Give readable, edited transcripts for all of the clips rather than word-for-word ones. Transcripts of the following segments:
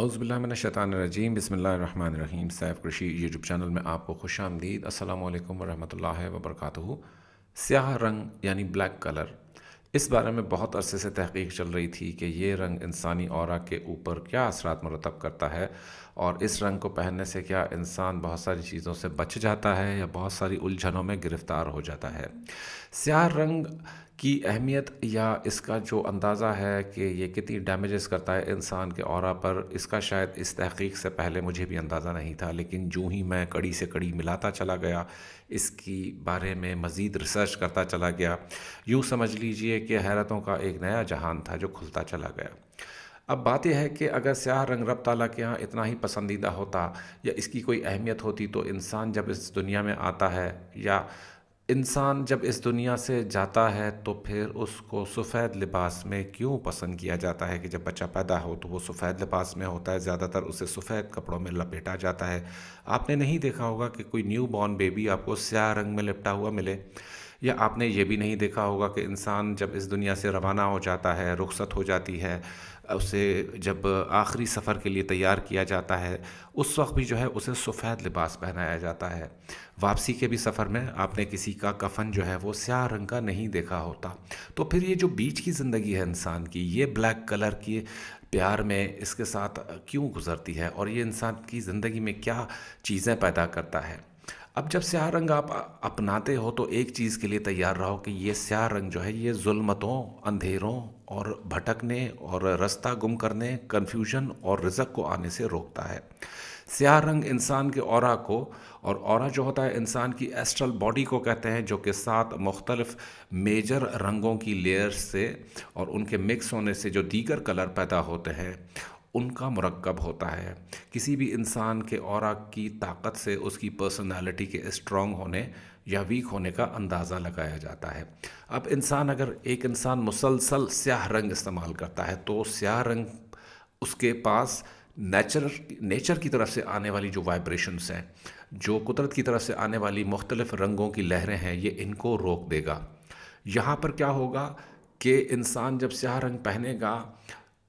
اعوذ باللہ من الشیطان الرجیم، بسم اللہ الرحمن الرحیم۔ سیف قریشی یوٹیوب چینل میں آپ کو خوش آمدید۔ السلام علیکم ورحمۃ اللہ وبرکاتہ۔ سیاہ رنگ یعنی بلیک کلر، اس بارے میں بہت عرصے سے تحقیق چل رہی تھی کہ یہ رنگ انسانی اورا کے اوپر کیا اثرات مرتب کرتا ہے، اور اس رنگ کو پہننے سے کیا انسان بہت ساری چیزوں سے بچ جاتا ہے یا بہت ساری الجھنوں میں گرفتار ہو جاتا ہے۔ سیاہ رنگ کی اہمیت یا اس کا جو اندازہ ہے کہ یہ کتنی ڈیمیجز کرتا ہے انسان کے اورا پر، اس کا شاید اس تحقیق سے پہلے مجھے بھی اندازہ نہیں تھا، لیکن جو ہی میں کڑی سے کڑی ملاتا چلا گیا، اس کی بارے میں مزید ریسرچ کرتا چلا گیا، یوں سمجھ لیجئے کہ حیرتوں کا ایک نیا جہان تھا جو کھلتا چلا گیا۔ اب بات یہ ہے کہ اگر سیاہ رنگ رب تعالیٰ کے ہاں اتنا ہی پسندیدہ ہوتا یا اس کی کوئی اہمیت ہوتی، تو انسان جب اس دنیا میں آتا ہے یا انسان جب اس دنیا سے جاتا ہے تو پھر اس کو سفید لباس میں کیوں پسند کیا جاتا ہے کہ جب بچہ پیدا ہو تو وہ سفید لباس میں ہوتا ہے، زیادہ تر اسے سفید کپڑوں میں لپیٹا جاتا ہے۔ آپ نے نہیں دیکھا ہوگا کہ کوئی نیو بورن بیبی آپ کو سیاہ رنگ میں لپٹا ہوا ملے، یا آپ نے یہ بھی نہیں دیکھا ہوگا کہ انسان جب اس دنیا سے روانہ ہو جاتا ہے، رخصت ہو جاتی ہے، اسے جب آخری سفر کے لیے تیار کیا جاتا ہے، اس وقت بھی جو ہے اسے سفید لباس پہنایا جاتا ہے۔ واپسی کے بھی سفر میں آپ نے کسی کا کفن جو ہے وہ سیاہ رنگ کا نہیں دیکھا ہوتا۔ تو پھر یہ جو بیچ کی زندگی ہے انسان کی، یہ بلیک کلر کی پیار میں اس کے ساتھ کیوں گزرتی ہے، اور یہ انسان کی زندگی میں کیا چیزیں پیدا کرتا ہے۔ اب جب سیاہ رنگ آپ اپناتے ہو تو ایک چیز کے لیے تیار رہو کہ یہ سیاہ رنگ جو ہے یہ ظلمتوں، اندھیروں اور بھٹکنے اور رستہ گم کرنے، کنفیوژن اور رزق کو آنے سے روکتا ہے۔ سیاہ رنگ انسان کے اورا کو، اور اورا جو ہوتا ہے انسان کی ایسٹرل باڈی کو کہتے ہیں، جو کہ 7 مختلف میجر رنگوں کی لیئرز سے اور ان کے مکس ہونے سے جو دیگر کلر پیدا ہوتے ہیں ان کا مرکب ہوتا ہے۔ کسی بھی انسان کے اورا کی طاقت سے اس کی پرسنالٹی کے اسٹرانگ ہونے یا ویک ہونے کا اندازہ لگایا جاتا ہے۔ اب ایک انسان مسلسل سیاہ رنگ استعمال کرتا ہے تو سیاہ رنگ اس کے پاس نیچر کی طرف سے آنے والی جو وائبریشنز ہیں، جو قدرت کی طرف سے آنے والی مختلف رنگوں کی لہریں ہیں، یہ ان کو روک دے گا۔ یہاں پر کیا ہوگا کہ انسان جب سیاہ رنگ پہنے گا،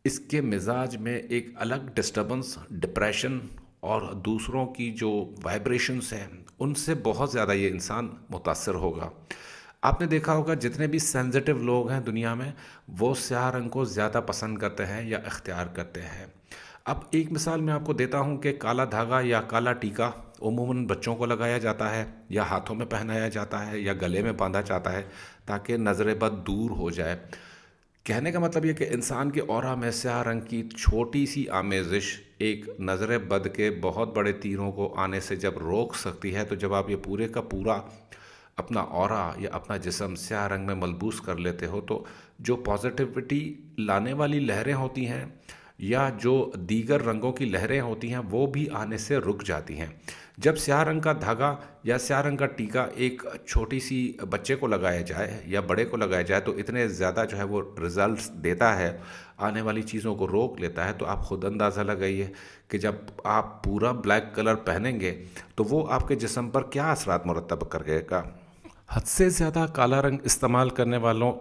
اس کے مزاج میں ایک الگ ڈسٹربنس، ڈپریشن اور دوسروں کی جو وائبریشنز ہیں ان سے بہت زیادہ یہ انسان متاثر ہوگا۔ آپ نے دیکھا ہوگا جتنے بھی سینسٹیو لوگ ہیں دنیا میں، وہ سیاہ رنگ کو زیادہ پسند کرتے ہیں یا اختیار کرتے ہیں۔ اب ایک مثال میں آپ کو دیتا ہوں کہ کالا دھاگا یا کالا ٹیکا عموماً بچوں کو لگایا جاتا ہے یا ہاتھوں میں پہنایا جاتا ہے یا گلے میں باندھا جاتا ہے تاکہ نظر بد دور ہو جائے۔ کہنے کا مطلب یہ کہ انسان کے اورا میں سیاہ رنگ کی چھوٹی سی آمیزش ایک نظر بد کے بہت بڑے تیروں کو آنے سے جب روک سکتی ہے، تو جب آپ یہ پورے کا پورا اپنا اورا یا اپنا جسم سیاہ رنگ میں ملبوس کر لیتے ہو، تو جو پازیٹیوٹی لانے والی لہریں ہوتی ہیں یا جو دیگر رنگوں کی لہریں ہوتی ہیں وہ بھی آنے سے رک جاتی ہیں۔ جب سیاہ رنگ کا دھاگا یا سیاہ رنگ کا ٹیکا ایک چھوٹی سی بچے کو لگایا جائے یا بڑے کو لگایا جائے تو اتنے زیادہ جو ہے وہ رزلٹس دیتا ہے، آنے والی چیزوں کو روک لیتا ہے۔ تو آپ خود اندازہ لگائیے کہ جب آپ پورا بلیک کلر پہنیں گے تو وہ آپ کے جسم پر کیا اثرات مرتب کرے گا۔ حد سے زیادہ کالا رنگ استعمال کرنے والوں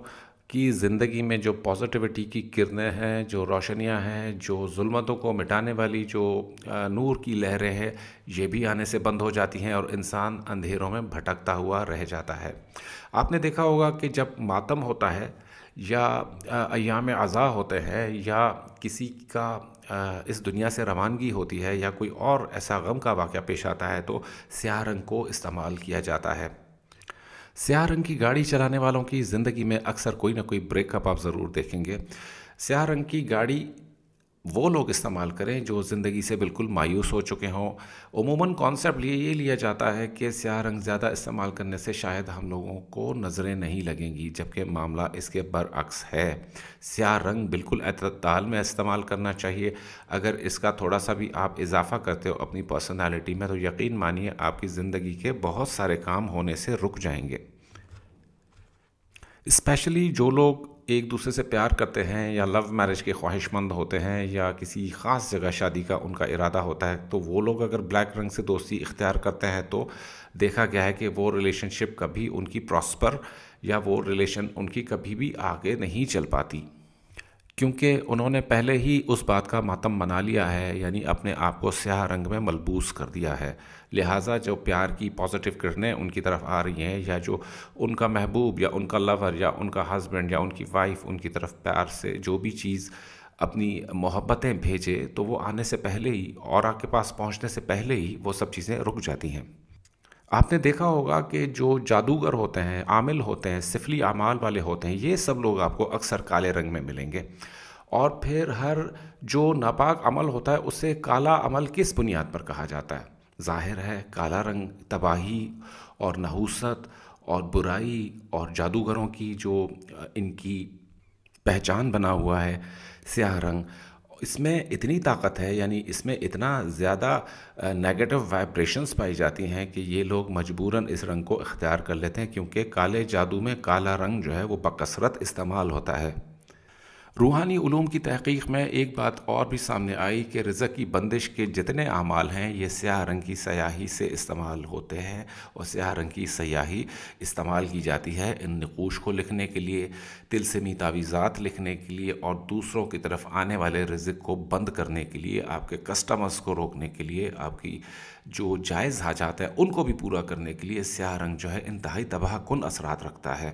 کی زندگی میں جو پازیٹیوٹی کی کرنیں ہیں، جو روشنیاں ہیں، جو ظلمتوں کو مٹانے والی جو نور کی لہریں ہیں، یہ بھی آنے سے بند ہو جاتی ہیں اور انسان اندھیروں میں بھٹکتا ہوا رہ جاتا ہے۔ آپ نے دیکھا ہوگا کہ جب ماتم ہوتا ہے یا ایام عزا ہوتے ہیں یا کسی کا اس دنیا سے روانگی ہوتی ہے یا کوئی اور ایسا غم کا واقعہ پیش آتا ہے تو سیاہ رنگ کو استعمال کیا جاتا ہے۔ سیاہ رنگ کی گاڑی چلانے والوں کی زندگی میں اکثر کوئی نہ کوئی بریک اپ آپ ضرور دیکھیں گے۔ سیاہ رنگ کی گاڑی وہ لوگ استعمال کریں جو زندگی سے بالکل مایوس ہو چکے ہوں۔ عموماً کانسیپٹ یہ لیا جاتا ہے کہ سیاہ رنگ زیادہ استعمال کرنے سے شاید ہم لوگوں کو نظریں نہیں لگیں گی، جبکہ معاملہ اس کے برعکس ہے۔ سیاہ رنگ بالکل اعتدال میں استعمال کرنا چاہیے۔ اگر اس کا تھوڑا سا بھی آپ اضافہ کرتے ہو اپنی پرسنالٹی میں تو یقین مانیے آپ کی زندگی کے بہت سارے کام ہونے سے رک جائیں گے۔ اسپیشلی جو لوگ ایک دوسرے سے پیار کرتے ہیں یا لو میرج کے خواہش مند ہوتے ہیں یا کسی خاص جگہ شادی کا ان کا ارادہ ہوتا ہے، تو وہ لوگ اگر بلیک رنگ سے دوستی اختیار کرتے ہیں تو دیکھا گیا ہے کہ وہ ریلیشن شپ کبھی ان کی پراسپر یا وہ ریلیشن ان کی کبھی بھی آگے نہیں چل پاتی، کیونکہ انہوں نے پہلے ہی اس بات کا ماتم منا لیا ہے، یعنی اپنے آپ کو سیاہ رنگ میں ملبوس کر دیا ہے۔ لہٰذا جو پیار کی پازیٹیو کرنیں ان کی طرف آ رہی ہیں، یا جو ان کا محبوب یا ان کا لور یا ان کا ہسبینڈ یا ان کی وائف ان کی طرف پیار سے جو بھی چیز اپنی محبتیں بھیجے، تو وہ آنے سے پہلے ہی اور آپ کے پاس پہنچنے سے پہلے ہی وہ سب چیزیں رک جاتی ہیں۔ آپ نے دیکھا ہوگا کہ جو جادوگر ہوتے ہیں، عامل ہوتے ہیں، سفلی اعمال والے ہوتے ہیں، یہ سب لوگ آپ کو اکثر کالے رنگ میں ملیں گے۔ اور پھر ہر جو ناپاک عمل ہوتا ہے اسے کالا عمل کس بنیاد پر کہا جاتا ہے؟ ظاہر ہے کالا رنگ تباہی اور نحوست اور برائی اور جادوگروں کی جو ان کی پہچان بنا ہوا ہے، سیاہ رنگ، اس میں اتنی طاقت ہے، یعنی اس میں اتنا زیادہ نیگیٹو وائبریشنز پائی جاتی ہیں کہ یہ لوگ مجبوراً اس رنگ کو اختیار کر لیتے ہیں، کیونکہ کالے جادو میں کالا رنگ جو ہے وہ بکثرت استعمال ہوتا ہے۔ روحانی علوم کی تحقیق میں ایک بات اور بھی سامنے آئی کہ رزق کی بندش کے جتنے اعمال ہیں یہ سیاہ رنگ کی سیاہی سے استعمال ہوتے ہیں، اور سیاہ رنگ کی سیاہی استعمال کی جاتی ہے ان نقوش کو لکھنے کے لیے، طلسمی تعویذات لکھنے کے لیے، اور دوسروں کی طرف آنے والے رزق کو بند کرنے کے لیے، آپ کے کسٹمرز کو روکنے کے لیے، آپ کی جو جائز حاجات ہیں ان کو بھی پورا کرنے کے لیے سیاہ رنگ جو ہے انتہائی تباہ کن اثرات رکھتا ہے۔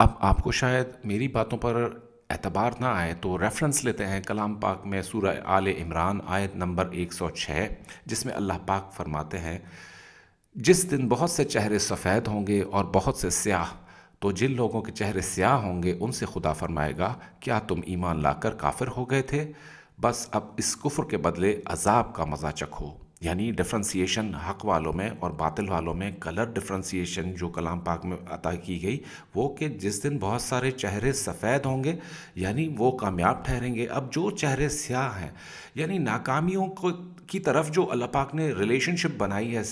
اب آپ کو شاید میری باتوں پر اعتبار نہ آئے تو ریفرنس لیتے ہیں کلام پاک میں سورہ آل عمران آیت نمبر 106، جس میں اللہ پاک فرماتے ہیں، جس دن بہت سے چہرے سفید ہوں گے اور بہت سے سیاہ، تو جن لوگوں کے چہرے سیاہ ہوں گے ان سے خدا فرمائے گا، کیا تم ایمان لا کر کافر ہو گئے تھے؟ بس اب اس کفر کے بدلے عذاب کا مزہ چکھو۔ یعنی ڈفرینسیشن حق والوں میں اور باطل والوں میں، کلر ڈفرینسیشن جو کلام پاک میں عطا کی گئی، وہ کہ جس دن بہت سارے چہرے سفید ہوں گے یعنی وہ کامیاب ٹھہریں گے۔ اب جو چہرے سیاہ ہیں یعنی ناکامیوں کی طرف جو اللہ پاک نے ریلیشن شپ بنائی ہے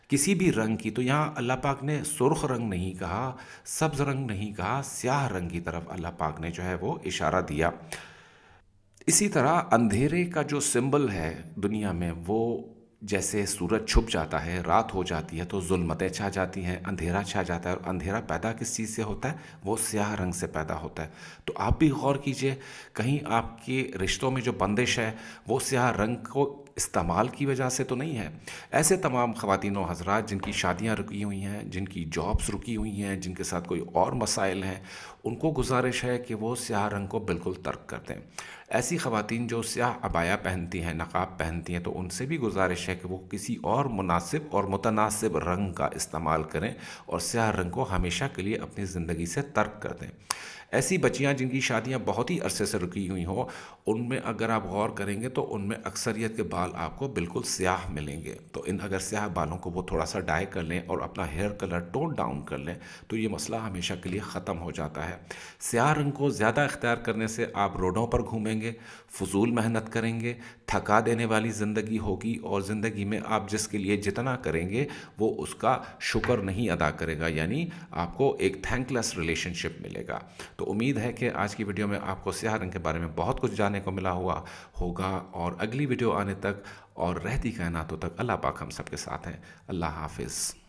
کسی بھی رنگ کی، تو یہاں اللہ پاک نے سرخ رنگ نہیں کہا، سبز رنگ نہیں کہا، سیاہ رنگ کی طرف اللہ پاک نے جو ہے وہ اشارہ دیا۔ اسی طرح اندھیرے کا جو سمبل ہے دنیا میں، وہ جیسے سورج چھپ جاتا ہے، رات ہو جاتی ہے تو ظلمتیں چھا جاتی ہیں، اندھیرا چھا جاتا ہے، اور اندھیرا پیدا کس چیز سے ہوتا ہے؟ وہ سیاہ رنگ سے پیدا ہوتا ہے۔ تو آپ بھی غور کیجئے، کہیں آپ کے رشتوں میں جو بندش ہے وہ سیاہ رنگ کو استعمال کی وجہ سے تو نہیں ہے۔ ایسے تمام خواتین و حضرات جن کی شادیاں رکی ہوئی ہیں، جن کی جابز رکی ہوئی ہیں، جن کے ساتھ کوئی اور مسائل ہیں، ان کو گزارش ہے کہ وہ سیاہ رنگ کو بالکل ترک کر دیں۔ ایسی خواتین جو سیاہ عبایا پہنتی ہیں، نقاب پہنتی ہیں، تو ان سے بھی گزارش ہے کہ وہ کسی اور مناسب اور متناسب رنگ کا استعمال کریں اور سیاہ رنگ کو ہمیشہ کے لیے اپنی زندگی سے ترک کر دیں۔ ایسی بچیاں جن کی شادیاں بہت ہی عرصے سے رکی ہوئی ہوں، ان میں اگر آپ غور کریں گے تو ان میں اکثریت کے بال آپ کو بالکل سیاہ ملیں گے۔ تو اگر سیاہ بالوں کو وہ تھوڑا سا ڈائی کر لیں اور اپنا ہیئر کلر ٹون ڈاؤن کر لیں تو یہ مسئلہ ہمیشہ کے لیے ختم ہو جاتا ہے۔ سیاہ رنگ کو زیادہ اختیار کرنے سے آپ روڈوں پر گھومیں گے، فضول محنت کریں گے، تھکا دینے والی زندگی ہوگی، اور زندگی میں آپ جس کے لیے جتنا کریں گے وہ اس کا شکر نہیں ادا کرے گا، یعنی آپ کو ایک تھینک لیس ریلیشن شپ ملے گا۔ تو امید ہے کہ آج کی ویڈیو میں آپ کو سیاہ رنگ کے بارے میں بہت کچھ جاننے کو ملا ہوگا، اور اگلی ویڈیو آنے تک اور رہتی کائناتوں تک اللہ پاک ہم سب کے ساتھ ہیں۔ اللہ حافظ۔